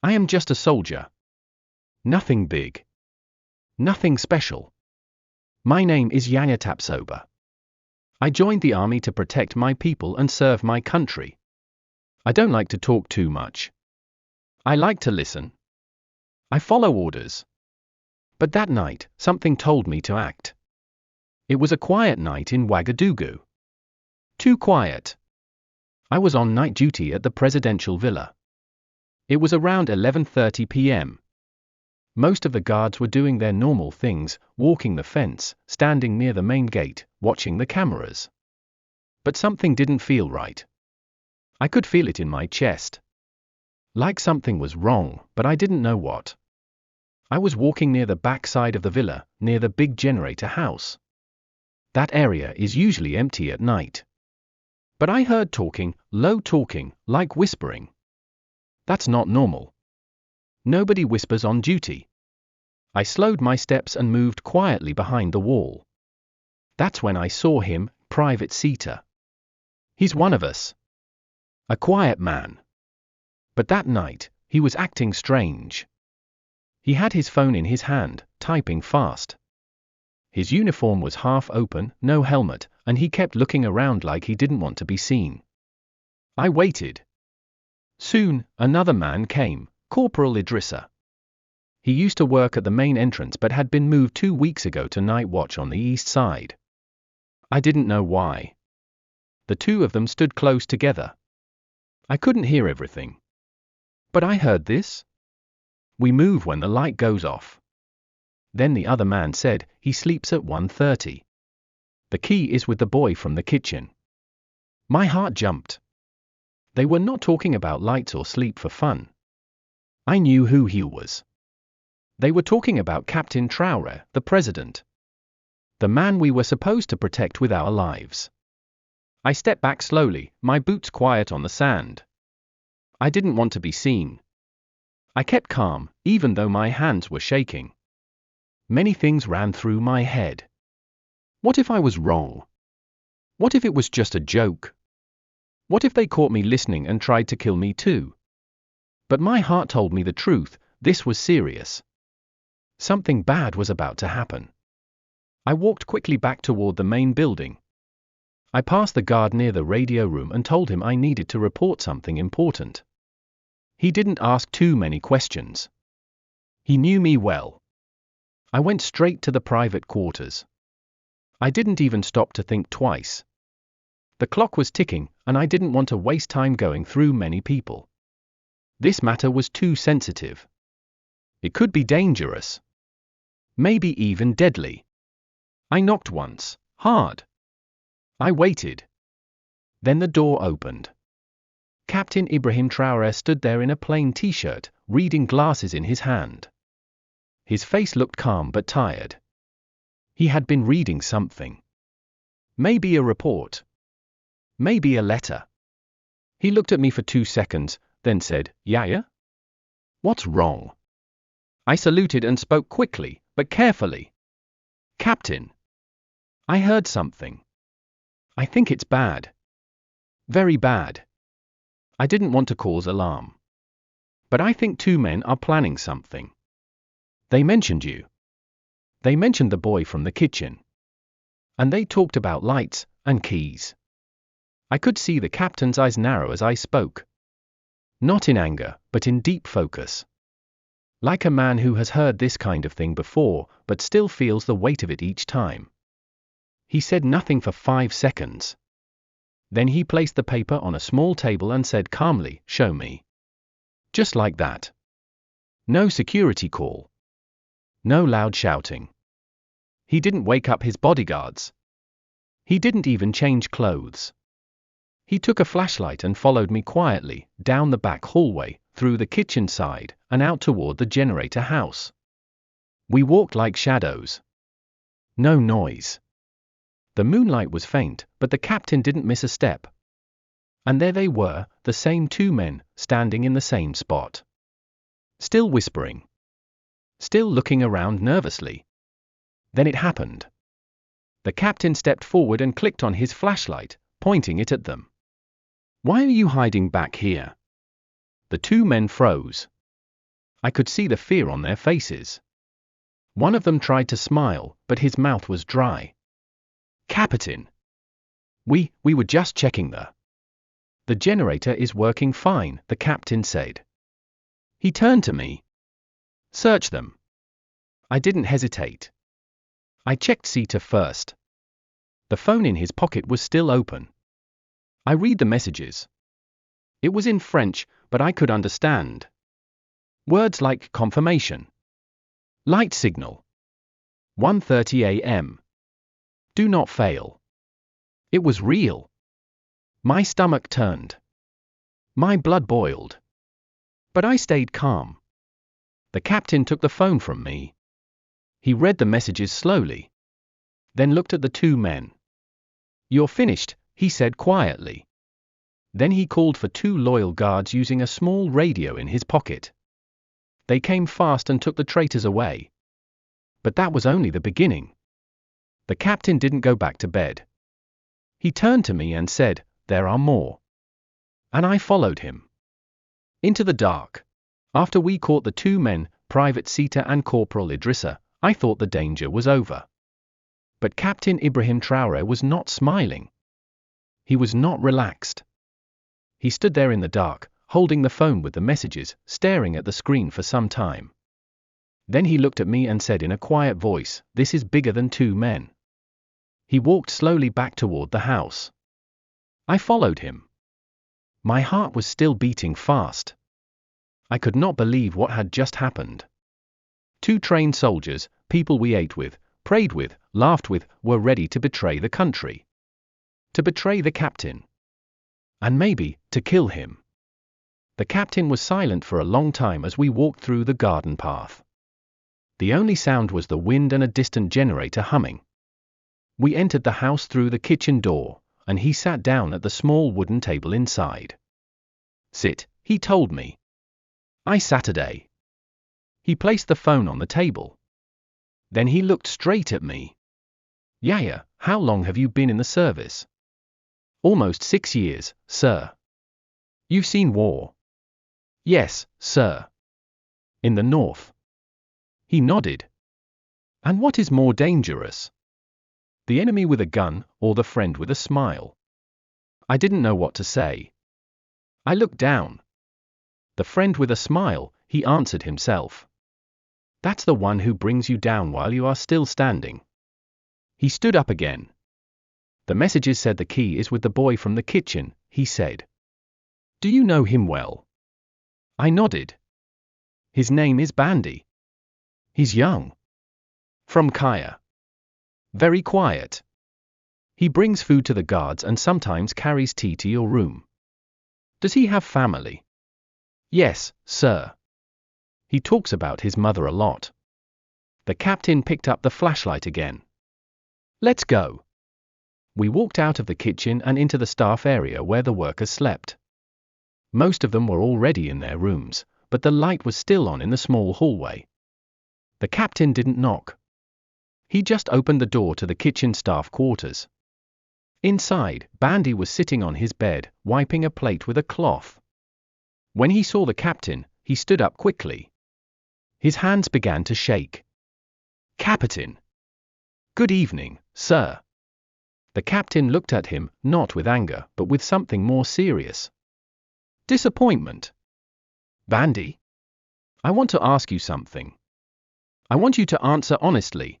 I am just a soldier. Nothing big. Nothing special. My name is Yaya Tapsoba. I joined the army to protect my people and serve my country. I don't like to talk too much. I like to listen. I follow orders. But that night, something told me to act. It was a quiet night in Ouagadougou. Too quiet. I was on night duty at the presidential villa. It was around 11:30 p.m. Most of the guards were doing their normal things, walking the fence, standing near the main gate, watching the cameras. But something didn't feel right. I could feel it in my chest. Like something was wrong, but I didn't know what. I was walking near the back side of the villa, near the big generator house. That area is usually empty at night. But I heard talking, low talking, like whispering. That's not normal. Nobody whispers on duty. I slowed my steps and moved quietly behind the wall. That's when I saw him, Private Sita. He's one of us. A quiet man. But that night, he was acting strange. He had his phone in his hand, typing fast. His uniform was half open, no helmet, and he kept looking around like he didn't want to be seen. I waited. Soon, another man came, Corporal Idrissa. He used to work at the main entrance but had been moved 2 weeks ago to night watch on the east side. I didn't know why. The two of them stood close together. I couldn't hear everything. But I heard this. We move when the light goes off. Then the other man said, he sleeps at 1:30. The key is with the boy from the kitchen. My heart jumped. They were not talking about lights or sleep for fun. I knew who he was. They were talking about Captain Traoré, the president. The man we were supposed to protect with our lives. I stepped back slowly, my boots quiet on the sand. I didn't want to be seen. I kept calm, even though my hands were shaking. Many things ran through my head. What if I was wrong? What if it was just a joke? What if they caught me listening and tried to kill me too? But my heart told me the truth, this was serious. Something bad was about to happen. I walked quickly back toward the main building. I passed the guard near the radio room and told him I needed to report something important. He didn't ask too many questions. He knew me well. I went straight to the private quarters. I didn't even stop to think twice. The clock was ticking, and I didn't want to waste time going through many people. This matter was too sensitive. It could be dangerous. Maybe even deadly. I knocked once, hard. I waited. Then the door opened. Captain Ibrahim Traoré stood there in a plain t-shirt, reading glasses in his hand. His face looked calm but tired. He had been reading something. Maybe a report. Maybe a letter. He looked at me for 2 seconds, then said, "Yaya? What's wrong?" I saluted and spoke quickly, but carefully. "Captain. I heard something. I think it's bad. Very bad. I didn't want to cause alarm. But I think 2 men are planning something. They mentioned you. They mentioned the boy from the kitchen. And they talked about lights and keys." I could see the captain's eyes narrow as I spoke. Not in anger, but in deep focus. Like a man who has heard this kind of thing before, but still feels the weight of it each time. He said nothing for 5 seconds. Then he placed the paper on a small table and said calmly, "Show me." Just like that. No security call. No loud shouting. He didn't wake up his bodyguards. He didn't even change clothes. He took a flashlight and followed me quietly, down the back hallway, through the kitchen side, and out toward the generator house. We walked like shadows. No noise. The moonlight was faint, but the captain didn't miss a step. And there they were, the same 2 men, standing in the same spot. Still whispering. Still looking around nervously. Then it happened. The captain stepped forward and clicked on his flashlight, pointing it at them. "Why are you hiding back here?" The 2 men froze. I could see the fear on their faces. One of them tried to smile, but his mouth was dry. Captain. We were just checking The generator is working fine, the captain said. He turned to me. Search them. I didn't hesitate. I checked Sita first. The phone in his pocket was still open. I read the messages. It was in French, but I could understand. Words like confirmation. Light signal. 1:30 a.m. Do not fail. It was real. My stomach turned. My blood boiled. But I stayed calm. The captain took the phone from me. He read the messages slowly. Then looked at the two men. You're finished, he said quietly. Then he called for two loyal guards using a small radio in his pocket. They came fast and took the traitors away. But that was only the beginning. The captain didn't go back to bed. He turned to me and said, "There are more." And I followed him. Into the dark. After we caught the two men, Private Sita and Corporal Idrissa, I thought the danger was over. But Captain Ibrahim Traoré was not smiling. He was not relaxed. He stood there in the dark, holding the phone with the messages, staring at the screen for some time. Then he looked at me and said in a quiet voice, "This is bigger than two men." He walked slowly back toward the house. I followed him. My heart was still beating fast. I could not believe what had just happened. Two trained soldiers, people we ate with, prayed with, laughed with, were ready to betray the country. To betray the captain. And maybe, to kill him. The captain was silent for a long time as we walked through the garden path. The only sound was the wind and a distant generator humming. We entered the house through the kitchen door, and he sat down at the small wooden table inside. Sit, he told me. I sat. He placed the phone on the table. Then he looked straight at me. Yahya, how long have you been in the service? Almost 6 years, sir. You've seen war? Yes, sir. In the north? He nodded. And what is more dangerous? The enemy with a gun, or the friend with a smile? I didn't know what to say. I looked down. The friend with a smile, he answered himself. That's the one who brings you down while you are still standing. He stood up again. The messages said the key is with the boy from the kitchen, he said. Do you know him well? I nodded. His name is Bandy. He's young. From Kaya. Very quiet. He brings food to the guards and sometimes carries tea to your room. Does he have family? Yes, sir. He talks about his mother a lot. The captain picked up the flashlight again. Let's go. We walked out of the kitchen and into the staff area where the workers slept. Most of them were already in their rooms, but the light was still on in the small hallway. The captain didn't knock. He just opened the door to the kitchen staff quarters. Inside, Bandy was sitting on his bed, wiping a plate with a cloth. When he saw the captain, he stood up quickly. His hands began to shake. Captain. Good evening, sir. The captain looked at him, not with anger, but with something more serious. Disappointment. Bandy? I want to ask you something. I want you to answer honestly.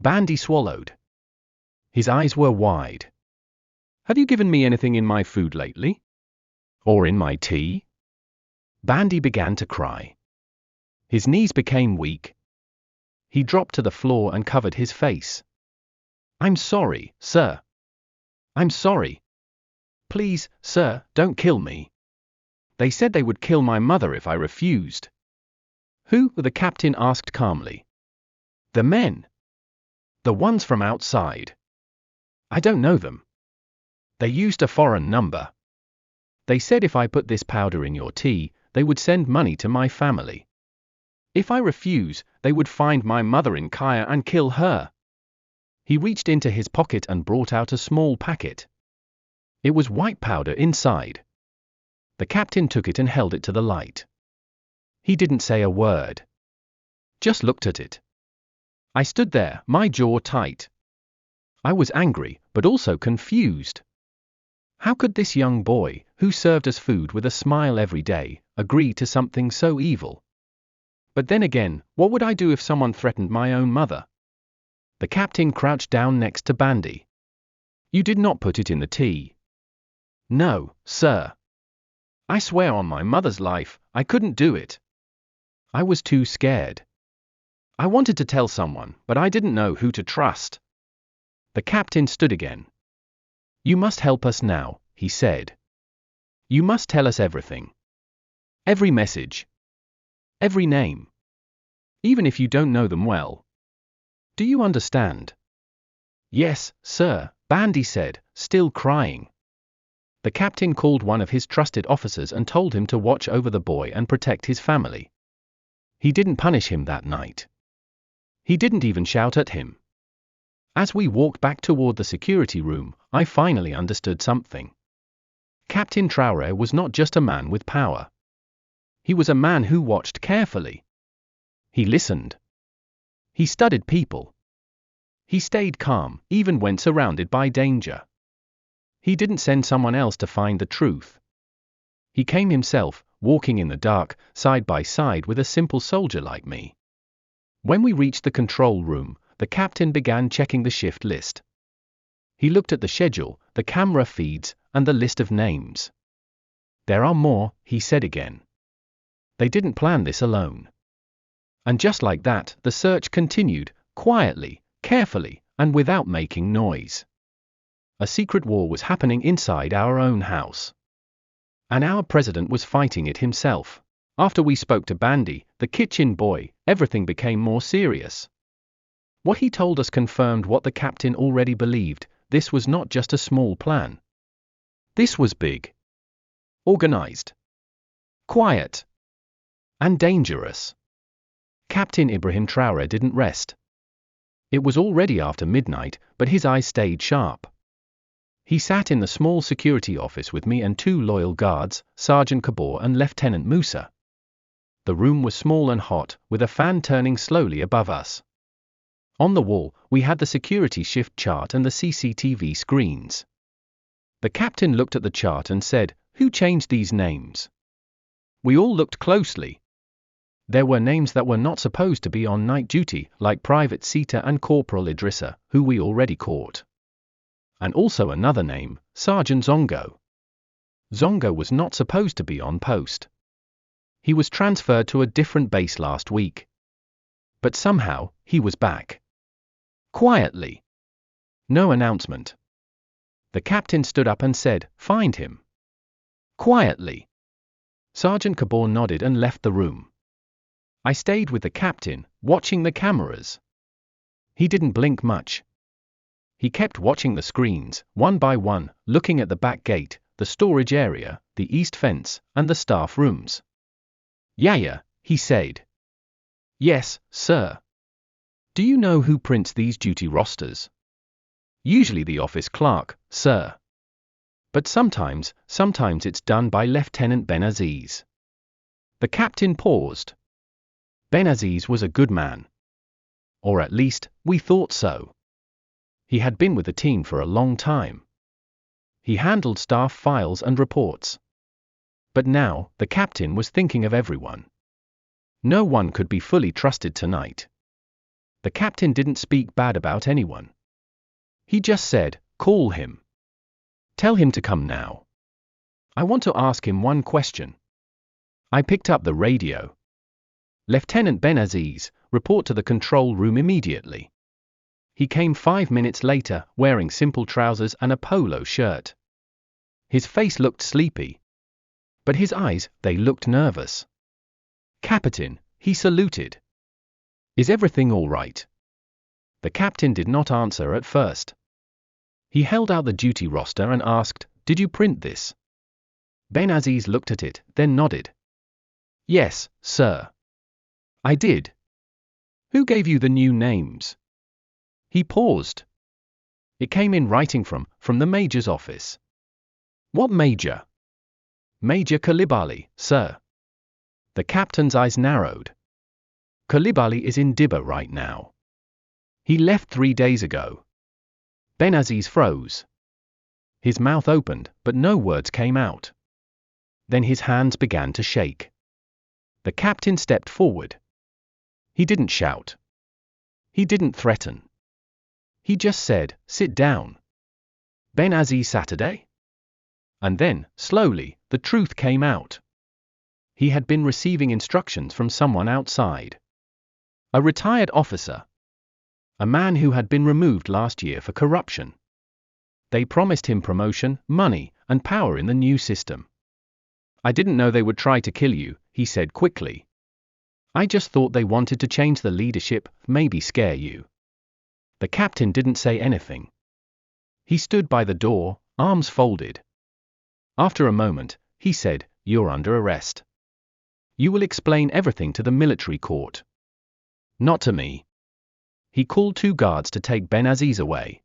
Bandy swallowed. His eyes were wide. Have you given me anything in my food lately? Or in my tea? Bandy began to cry. His knees became weak. He dropped to the floor and covered his face. I'm sorry, sir. I'm sorry. Please, sir, don't kill me. They said they would kill my mother if I refused. Who? The captain asked calmly. The men. The ones from outside. I don't know them. They used a foreign number. They said if I put this powder in your tea, they would send money to my family. If I refuse, they would find my mother in Kaya and kill her. He reached into his pocket and brought out a small packet. It was white powder inside. The captain took it and held it to the light. He didn't say a word. Just looked at it. I stood there, my jaw tight. I was angry, but also confused. How could this young boy, who served us food with a smile every day, agree to something so evil? But then again, what would I do if someone threatened my own mother? The captain crouched down next to Bandy. You did not put it in the tea. No, sir. I swear on my mother's life, I couldn't do it. I was too scared. I wanted to tell someone, but I didn't know who to trust. The captain stood again. You must help us now, he said. You must tell us everything. Every message. Every name. Even if you don't know them well. Do you understand? Yes, sir, Bandy said, still crying. The captain called one of his trusted officers and told him to watch over the boy and protect his family. He didn't punish him that night. He didn't even shout at him. As we walked back toward the security room, I finally understood something. Captain Traoré was not just a man with power. He was a man who watched carefully. He listened. He studied people. He stayed calm, even when surrounded by danger. He didn't send someone else to find the truth. He came himself, walking in the dark, side by side with a simple soldier like me. When we reached the control room, the captain began checking the shift list. He looked at the schedule, the camera feeds, and the list of names. There are more, he said again. They didn't plan this alone. And just like that, the search continued, quietly, carefully, and without making noise. A secret war was happening inside our own house. And our president was fighting it himself. After we spoke to Bandy, the kitchen boy, everything became more serious. What he told us confirmed what the captain already believed. This was not just a small plan. This was big. Organized. Quiet. And dangerous. Captain Ibrahim Traoré didn't rest. It was already after midnight, but his eyes stayed sharp. He sat in the small security office with me and two loyal guards, Sergeant Kabor and Lieutenant Musa. The room was small and hot, with a fan turning slowly above us. On the wall, we had the security shift chart and the CCTV screens. The captain looked at the chart and said, "Who changed these names?" We all looked closely. There were names that were not supposed to be on night duty, like Private Sita and Corporal Idrissa, who we already caught. And also another name, Sergeant Zongo. Zongo was not supposed to be on post. He was transferred to a different base last week. But somehow, he was back. Quietly. No announcement. The captain stood up and said, "Find him." Quietly. Sergeant Kabor nodded and left the room. I stayed with the captain, watching the cameras. He didn't blink much. He kept watching the screens, one by one, looking at the back gate, the storage area, the east fence, and the staff rooms. "Yaya," he said. "Yes, sir." "Do you know who prints these duty rosters?" "Usually the office clerk, sir. But sometimes it's done by Lieutenant Benaziz." The captain paused. Benaziz was a good man. Or at least, we thought so. He had been with the team for a long time. He handled staff files and reports. But now, the captain was thinking of everyone. No one could be fully trusted tonight. The captain didn't speak bad about anyone. He just said, "Call him. Tell him to come now. I want to ask him one question." I picked up the radio. "Lieutenant Benaziz, report to the control room immediately." He came 5 minutes later, wearing simple trousers and a polo shirt. His face looked sleepy. But his eyes, they looked nervous. "Captain," he saluted. "Is everything all right?" The captain did not answer at first. He held out the duty roster and asked, "Did you print this?" Benaziz looked at it, then nodded. "Yes, sir. I did." "Who gave you the new names?" He paused. "It came in writing from the major's office." "What major?" "Major Kalibali, sir." The captain's eyes narrowed. Coulibaly is in Dibba right now. He left 3 days ago. Benaziz froze. His mouth opened, but no words came out. Then his hands began to shake. The captain stepped forward. He didn't shout. He didn't threaten. He just said, "Sit down." Benaziz Saturday? And then, slowly, the truth came out. He had been receiving instructions from someone outside. A retired officer. A man who had been removed last year for corruption. They promised him promotion, money, and power in the new system. "I didn't know they would try to kill you," he said quickly. "I just thought they wanted to change the leadership, maybe scare you." The captain didn't say anything. He stood by the door, arms folded. After a moment, he said, "You're under arrest. You will explain everything to the military court. Not to me." He called 2 guards to take Benaziz away.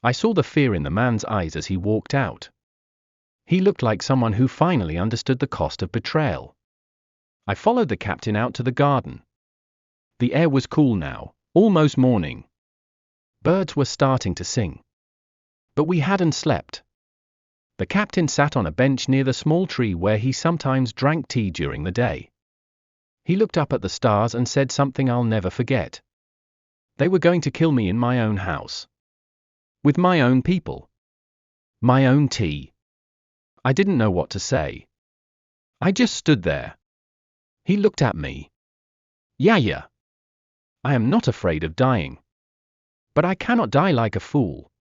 I saw the fear in the man's eyes as he walked out. He looked like someone who finally understood the cost of betrayal. I followed the captain out to the garden. The air was cool now, almost morning. Birds were starting to sing. But we hadn't slept. The captain sat on a bench near the small tree where he sometimes drank tea during the day. He looked up at the stars and said something I'll never forget. They were going to kill me in my own house. With my own people. My own tea. I didn't know what to say. I just stood there. He looked at me. "Yahya, I am not afraid of dying. But I cannot die like a fool.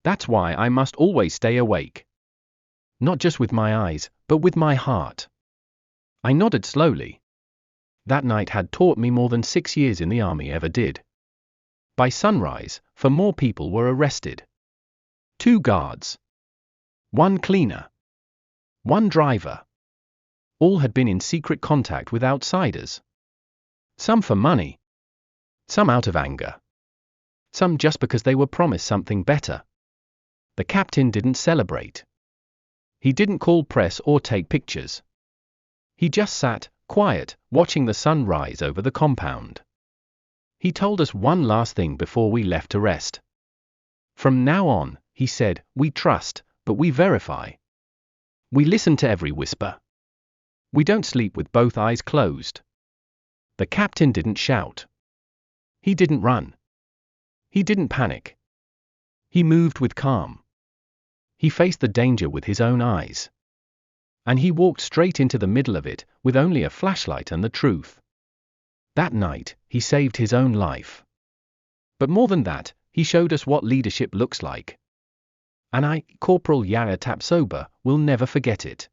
That's why I must always stay awake. Not just with my eyes, but with my heart." I nodded slowly. That night had taught me more than 6 years in the army ever did. By sunrise, 4 more people were arrested. 2 guards. 1 cleaner. 1 driver. All had been in secret contact with outsiders. Some for money. Some out of anger. Some just because they were promised something better. The captain didn't celebrate. He didn't call press or take pictures. He just sat, quiet, watching the sun rise over the compound. He told us one last thing before we left to rest. "From now on," he said, "we trust, but we verify. We listen to every whisper. We don't sleep with both eyes closed." The captain didn't shout. He didn't run. He didn't panic. He moved with calm. He faced the danger with his own eyes. And he walked straight into the middle of it, with only a flashlight and the truth. That night, he saved his own life. But more than that, he showed us what leadership looks like. And I, Corporal Yahya Tapsoba, will never forget it.